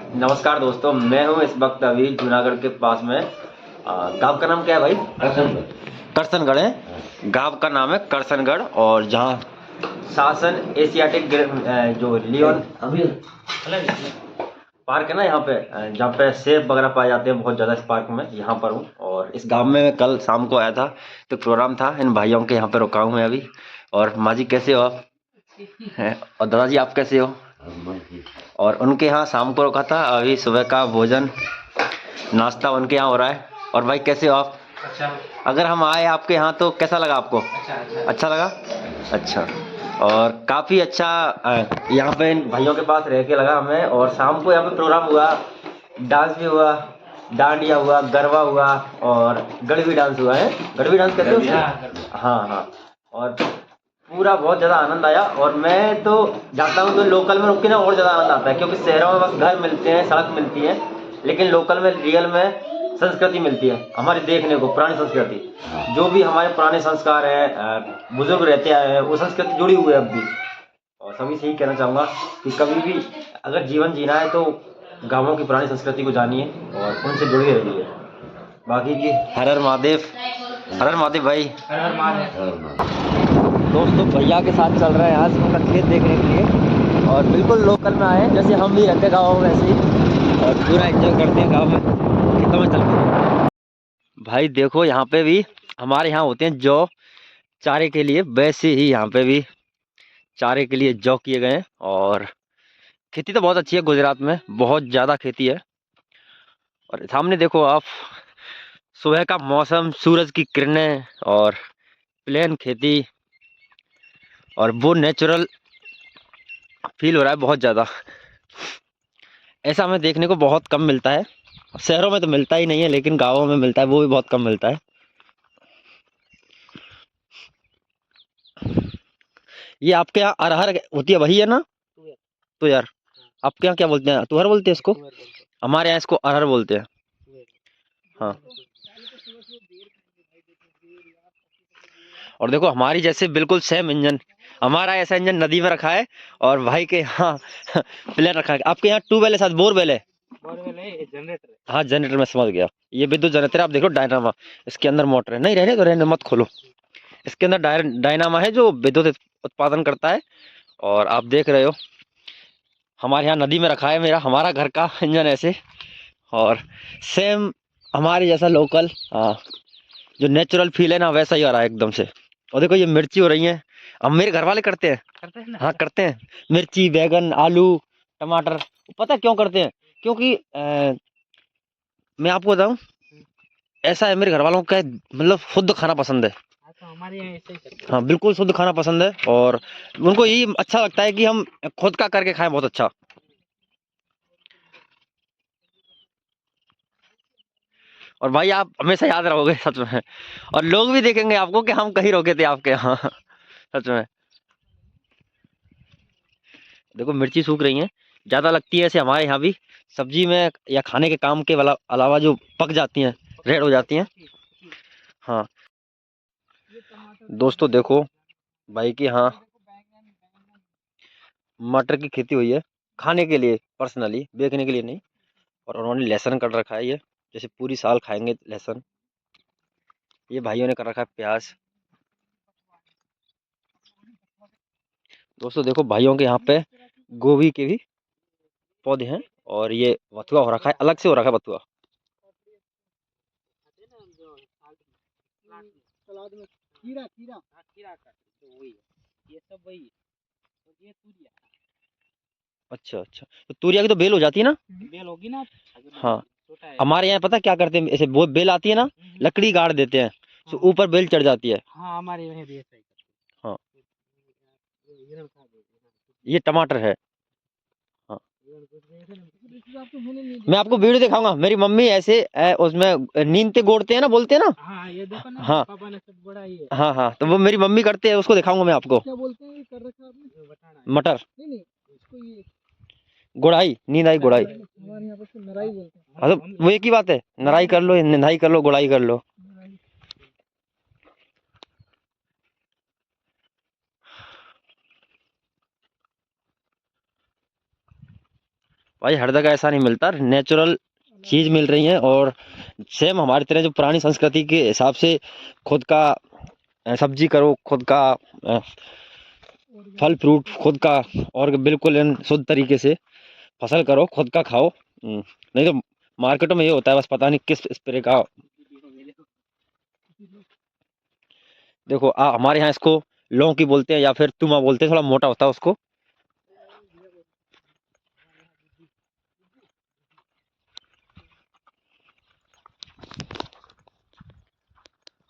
नमस्कार दोस्तों, मैं हूँ इस वक्त अभी जूनागढ़ के पास में। गांव का नाम क्या है भाई? करसनगढ़ है। गांव का नाम है करसनगढ़, और जहाँ शासन एशियाटिक जो लियोन पार्क है ना, यहाँ पे जहाँ पे सेब वगैरह पाए जाते हैं बहुत ज़्यादा, इस पार्क में यहाँ पर हूँ। और इस गांव में मैं कल शाम को आया था, तो प्रोग्राम था, इन भाइयों के यहाँ पे रुका हूँ मैं अभी। और माँ जी कैसे हो आप? हैं, और दादाजी आप कैसे हो? और उनके यहाँ शाम को रुका था, अभी सुबह का भोजन नाश्ता उनके यहाँ हो रहा है। और भाई कैसे हो आप? अच्छा। अगर हम आए आपके यहाँ तो कैसा लगा आपको? अच्छा लगा। अच्छा। और काफ़ी अच्छा यहाँ पे इन भाइयों के पास रह के लगा हमें। और शाम को यहाँ पे प्रोग्राम हुआ, डांस भी हुआ, डांडिया हुआ, गरबा हुआ, और गढ़वी डांस हुआ है। गढ़वी डांस कैसे होता है? हाँ हाँ। और पूरा बहुत ज़्यादा आनंद आया। और मैं तो जाता हूँ तो लोकल में रुक के ना और ज़्यादा आनंद आता है, क्योंकि शहरों में बस घर मिलते हैं, सड़क मिलती है, लेकिन लोकल में रियल में संस्कृति मिलती है हमारी देखने को, पुरानी संस्कृति। जो भी हमारे पुराने संस्कार हैं, बुजुर्ग रहते आए हैं, वो संस्कृति जुड़ी हुई है अब भी। और सभी से यही कहना चाहूँगा कि कभी भी अगर जीवन जीना है तो गाँवों की पुरानी संस्कृति को जानिए और उनसे जुड़े रहिए। बाकी की हर हर महादेव, हर हर महादेव भाई, हर हर महादेव। दोस्तों भैया के साथ चल रहे हैं आज उनका खेत देखने के लिए, और बिल्कुल लोकल में आए जैसे हम भी रहते गाँव में वैसे ही, और पूरा एंजॉय करते हैं गाँव में, खेतों में चल के। भाई देखो यहाँ पे भी हमारे यहाँ होते हैं जौ चारे के लिए, वैसे ही यहाँ पे भी चारे के लिए जौ किए गए हैं। और खेती तो बहुत अच्छी है, गुजरात में बहुत ज़्यादा खेती है। और सामने देखो आप, सुबह का मौसम, सूरज की किरणें, और प्लेन खेती, और वो नेचुरल फील हो रहा है बहुत ज़्यादा। ऐसा हमें देखने को बहुत कम मिलता है, शहरों में तो मिलता ही नहीं है, लेकिन गाँवों में मिलता है, वो भी बहुत कम मिलता है। ये आपके यहाँ अरहर होती है वही है ना? तो यार आपके यहाँ क्या बोलते हैं? तुहर बोलते हैं इसको? हमारे यहाँ इसको अरहर बोलते हैं। हाँ। और देखो हमारी जैसे बिल्कुल सेम इंजन, हमारा ऐसा इंजन नदी में रखा है, और भाई के यहाँ प्लेन रखा है। आपके यहाँ ट्यूबवेल है, साथ बोरवेल है? बोरवेल है, जनरेटर है। हाँ जनरेटर, में समझ गया। ये विद्युत जनरेटर आप देख लो, डायनामा, इसके अंदर मोटर है। नहीं रहने तो रहने मत खोलो। इसके अंदर डायनामा है जो विद्युत उत्पादन करता है। और आप देख रहे हो हमारे यहाँ नदी में रखा है मेरा, हमारा घर का इंजन ऐसे। और सेम हमारे जैसा लोकल, जो नेचुरल फील है ना, वैसा ही आ रहा है एकदम से। और देखो ये मिर्ची हो रही है, अब मेरे घर वाले करते हैं। करते हैं ना? हाँ करते हैं। मिर्ची, बैगन, आलू, टमाटर। पता है क्यों करते हैं? क्योंकि मैं आपको बताऊं, ऐसा है मेरे घर वालों का, मतलब शुद्ध खाना पसंद है। तो हमारे यहाँ ऐसा ही करते हैं। हाँ बिल्कुल शुद्ध खाना पसंद है, और उनको यही अच्छा लगता है कि हम खुद का करके खाएं, बहुत अच्छा। और भाई आप हमेशा याद रहोगे सच में, और लोग भी देखेंगे आपको कि हम कहीं रोके थे आपके यहाँ सच में। देखो मिर्ची सूख रही है, ज्यादा लगती है ऐसे हमारे यहाँ भी सब्जी में या खाने के काम के अलावा जो पक जाती हैं, रेड हो जाती हैं। हाँ दोस्तों देखो भाई की हाँ मटर की खेती हुई है, खाने के लिए पर्सनली, बेचने के लिए नहीं। और उन्होंने लहसुन कर रखा है, ये जैसे पूरी साल खाएंगे लहसुन। ये भाइयों ने कर रखा है प्याज। दोस्तों देखो भाइयों के यहाँ पे गोभी के भी पौधे हैं, और ये बथुआ हो रखा है, अलग से हो रखा है बथुआ। सलाद में खीरा खीरा, हाँ खीरा का तो वही है, ये सब वही है। और ये तुरिया। अच्छा अच्छा, तो तुरिया की तो बेल हो जाती है ना? बेल होगी ना। हाँ हमारे यहाँ पता क्या करते हैं, ऐसे वो बेल आती है ना, लकड़ी गाड़ देते हैं, तो ऊपर बेल चढ़ जाती है। हाँ हमारे यहाँ भी ऐसा ही। हाँ ये टमाटर है। हाँ मैं आपको वीडियो दिखाऊंगा, मेरी मम्मी ऐसे उसमें नींदते गोड़ते हैं ना, बोलते हैं ना। हाँ ये देखो ना, हाँ पापा ने सब गोड़ा ही है। हाँ हाँ तो वो मेरी मम्मी करते हैं, उसको दिखाऊंगा मैं आपको। क्या बोलते हैं, कर रखा आपने? मटर नहीं नहीं, इसको ये गुड़ाई, नींद आई गुड़ाई। हमारे यहाँ पर नराई बोलते हैं। हाँ तो वो एक ही बात है, नराई कर लो, निंदाई कर लो, गुड़ाई कर लो। भाई हर जगह ऐसा नहीं मिलता, नेचुरल चीज मिल रही है। और सेम हमारी तरह जो पुरानी संस्कृति के हिसाब से खुद का सब्जी करो, खुद का अ, फल फ्रूट खुद का, और बिल्कुल शुद्ध तरीके से फसल करो, खुद का खाओ। नहीं तो मार्केटों में ये होता है बस पता नहीं किस स्प्रे का। देखो हमारे यहाँ इसको लौकी बोलते हैं या फिर तुमा बोलते हैं, थोड़ा मोटा होता है उसको।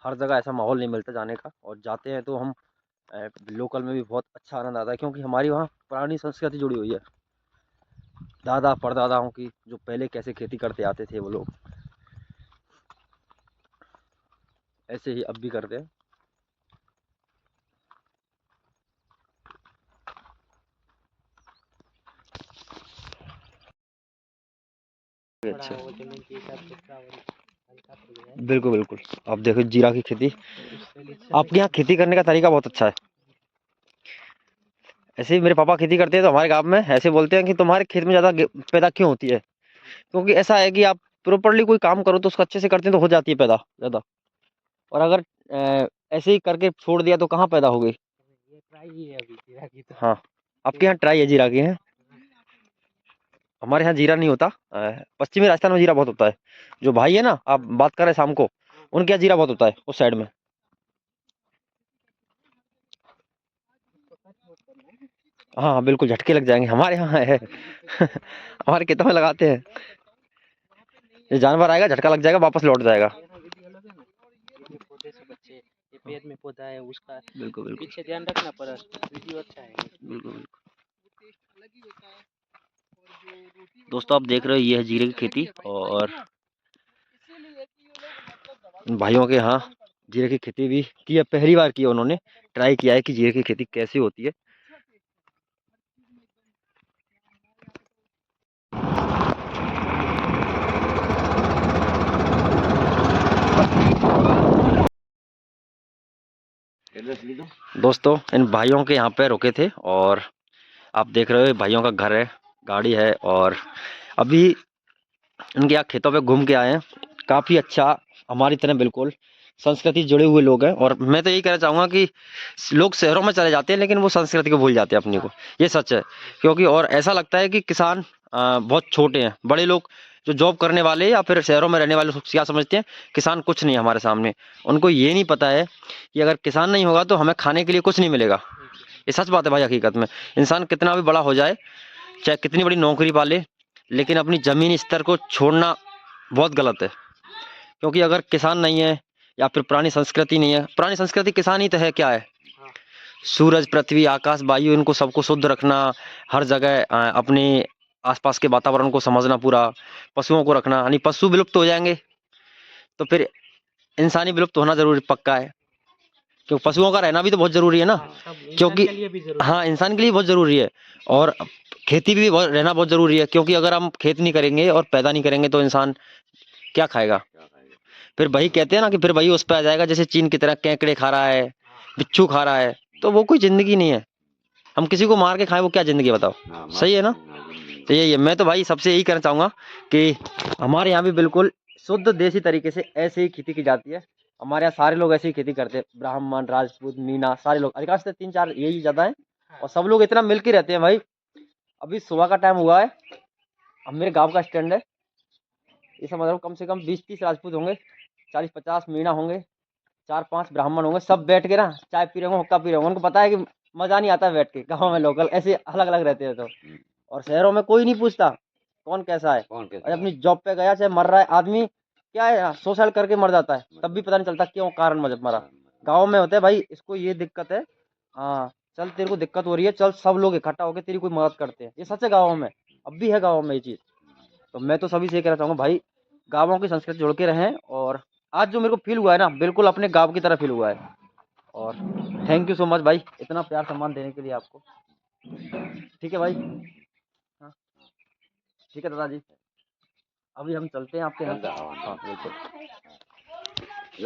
हर जगह ऐसा माहौल नहीं मिलता जाने का, और जाते हैं तो हम लोकल में भी बहुत अच्छा आनंद आता है, क्योंकि हमारी वहाँ पुरानी संस्कृति जुड़ी हुई है। दादा परदादाओं की, जो पहले कैसे खेती करते आते थे वो लोग, ऐसे ही अब भी करते हैं। अच्छा, बिल्कुल बिल्कुल। आप देखो जीरा की खेती, आपके यहाँ खेती करने का तरीका बहुत अच्छा है। ऐसे ही मेरे पापा खेती करते हैं तो हमारे गांव में ऐसे बोलते हैं कि तुम्हारे खेत में ज़्यादा पैदा क्यों होती है, क्योंकि ऐसा है कि आप प्रॉपरली कोई काम करो तो उसको अच्छे से करते हैं तो हो जाती है पैदा ज़्यादा। और अगर ऐसे ही करके छोड़ दिया तो कहाँ पैदा होगी। ये ट्राई है अभी जीरा की तो। हाँ, आपके यहाँ ट्राई है जीरा की है। हमारे यहाँ जीरा नहीं होता। पश्चिमी राजस्थान में जीरा बहुत होता है। जो भाई है ना, आप बात कर रहे हैं शाम को, उनके यहाँ जीरा बहुत होता है उस साइड में। हाँ हाँ, बिल्कुल झटके लग जाएंगे, हमारे यहाँ है। हमारे खेतों में लगाते हैं। ये जानवर आएगा, झटका लग जाएगा, वापस लौट जाएगा। पेड़ में पौधा है उसका, बिल्कुल बिल्कुल पीछे ध्यान रखना पड़ा, वीडियो अच्छा है। बिल्कुल बिल्कुल। दोस्तों आप देख रहे हो ये है जीरे की खेती, और भाइयों के यहाँ जीरे की खेती भी की है, पहली बार की है उन्होंने, ट्राई किया है कि जीरे की खेती कैसी होती है। दोस्तों इन भाइयों के यहाँ पे रुके थे, और आप देख रहे हो भाइयों का घर है, गाड़ी है, और अभी इनके यहाँ खेतों पे घूम के आए हैं। काफ़ी अच्छा, हमारी तरह बिल्कुल संस्कृति जुड़े हुए लोग हैं। और मैं तो यही कहना चाहूँगा कि लोग शहरों में चले जाते हैं लेकिन वो संस्कृति को भूल जाते हैं अपनी को, ये सच है। क्योंकि और ऐसा लगता है कि किसान बहुत छोटे हैं, बड़े लोग जो जॉब करने वाले या फिर शहरों में रहने वाले लोग क्या समझते हैं, किसान कुछ नहीं है हमारे सामने। उनको ये नहीं पता है कि अगर किसान नहीं होगा तो हमें खाने के लिए कुछ नहीं मिलेगा। ये सच बात है भाई, हकीकत में इंसान कितना भी बड़ा हो जाए, चाहे कितनी बड़ी नौकरी पाले, लेकिन अपनी ज़मीनी स्तर को छोड़ना बहुत गलत है। क्योंकि अगर किसान नहीं है या फिर पुरानी संस्कृति नहीं है, पुरानी संस्कृति किसान ही तो है, क्या है, सूरज पृथ्वी आकाश वायु इनको सबको शुद्ध रखना, हर जगह अपने आसपास के वातावरण को समझना पूरा, पशुओं को रखना। यानी पशु विलुप्त हो जाएंगे तो फिर इंसानी विलुप्त होना जरूरी पक्का है, क्योंकि पशुओं का रहना भी तो बहुत जरूरी है ना। क्योंकि हाँ, इंसान के लिए बहुत जरूरी है। और खेती भी रहना बहुत जरूरी है, क्योंकि अगर हम खेत नहीं करेंगे और पैदा नहीं करेंगे तो इंसान क्या खाएगा। फिर वही कहते हैं ना कि फिर वही उस पर आ जाएगा, जैसे चीन की तरह केकड़े खा रहा है, बिच्छू खा रहा है, तो वो कोई जिंदगी नहीं है। हम किसी को मार के खाएं वो क्या जिंदगी, बताओ। सही है ना। तो यही है, मैं तो भाई सबसे यही कहना चाहूंगा कि हमारे यहाँ भी बिल्कुल शुद्ध देसी तरीके से ऐसे ही खेती की जाती है। हमारे यहाँ सारे लोग ऐसे ही खेती करते हैं, ब्राह्मण राजपूत मीना सारे लोग, अधिकांश से 3-4 यही ज्यादा है। और सब लोग इतना मिल के रहते हैं भाई। अभी सुबह का टाइम हुआ है, अब मेरे गाँव का स्टैंड है, ये समझ लो कम से कम 20-30 राजपूत होंगे, 40-50 मीणा होंगे, 4-5 ब्राह्मण होंगे, सब बैठ के ना चाय पी रहे होंगे, हुक्का पी रहे होंगे। उनको पता है कि मजा नहीं आता बैठ के, गाँव में लोकल ऐसे अलग अलग रहते हैं तो। और शहरों में कोई नहीं पूछता कौन कैसा है, और अपनी जॉब पे गया चाहे मर रहा है आदमी, क्या है सुसाइड करके मर जाता है, तब भी पता नहीं चलता क्यों कारण मरा। गाँव में होता है भाई इसको ये दिक्कत है, हाँ चल तेरे को दिक्कत हो रही है, चल सब लोग इकट्ठा होकर तेरी कोई मदद करते हैं, ये सच है गाँव में, अब भी है गाँव में ये चीज़। तो मैं तो सभी से ये कहना चाहूँगा भाई, गाँवों की संस्कृति जोड़ के रहें। और आज जो मेरे को फील हुआ है ना, बिल्कुल अपने गाँव की तरह फील हुआ है। और थैंक यू सो मच भाई, इतना प्यार सम्मान देने के लिए आपको। ठीक है भाई। हाँ ठीक है दादाजी, अभी हम चलते हैं आपके यहाँ। हाँ बिल्कुल।